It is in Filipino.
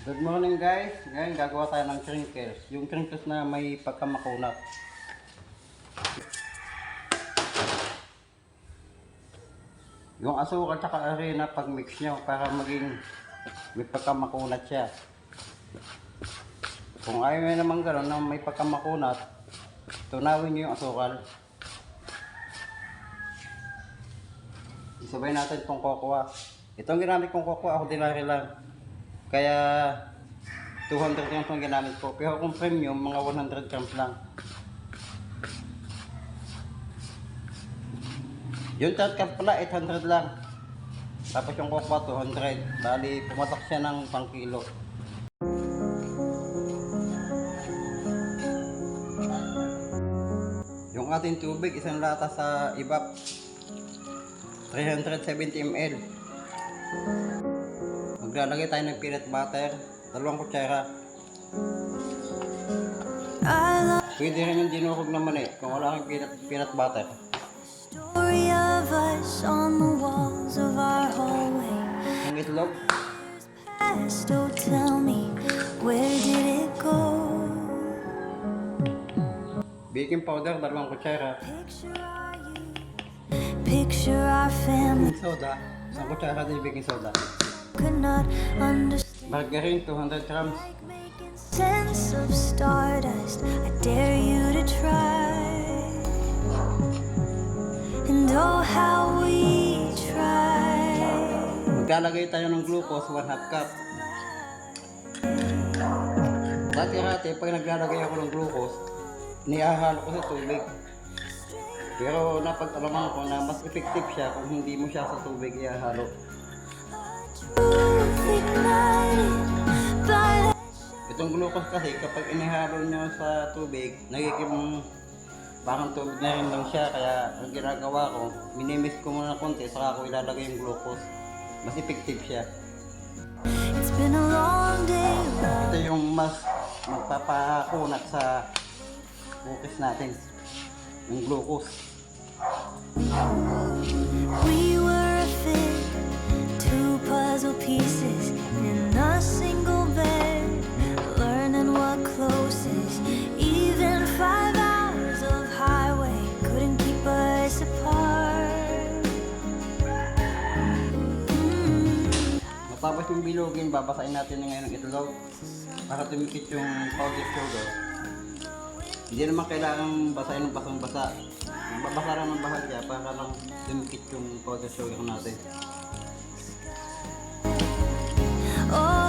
Good morning guys. Ngayon gagawa tayo ng crinkles. Yung crinkles na may pagkamakunat. Yung asukal at harina pag mix nyo para maging may pagkamakunat siya. Kung ayaw nyo naman gano'n na may pagkamakunat, tunawin nyo yung asukal. Isabay natin itong cocoa. Itong ginamit kong cocoa, ordinary lang. Kaya 200 grams ang ginamit ko. Pero kung premium, mga 100 grams lang. Yung third cup pala, 800 lang. Tapos yung cocoa, 200. Bali, pumatak siya ng 1 kilo. Yung ating tubig, isang lata sa ibap. 370 ml. Maglalagay tayo ng peanut butter, 2 kutsara. Pwede rin yung dinurog naman kung wala kang peanut butter. Story of us on the walls of our hallway. Ang itlog, Past, oh tell me, where did it go? baking powder, 2 kutsara. Picture our family. Baking soda, 1 kutsara din baking soda. Could not understand. Margarine, 200 grams. Making sense of stardust. I dare you to try. And oh how we try. Maglalagay tayo ng glucose, 1/2 cup. Dati-dati, pag naglalagay ako ng glucose, nihahalo ko sa tubig. Pero napag-alaman ko na mas effective siya kung hindi mo siya sa tubig ihahalo. Itong glucose kasi kapag inihalo nyo sa tubig, nagiging parang tubig na rin lang siya. Kaya ang ginagawa ko, minimix ko muna konti saka ako ilalagay yung glucose. Mas effective siya. It's been a long day. Ito yung mas magpapakunat sa cookies natin, yung glucose. We were a fit, two puzzle pieces in a single bed, learning what close is. Even 5 hours of highway couldn't keep us apart. Matapos yung bilogin, babasain natin ngayon ng itlog para tumikit yung powdered sugar. Hindi naman kailangan basahin ng basang-basa. Babasa lang ng bahagya para lang tumikit yung powdered sugar natin. Oh,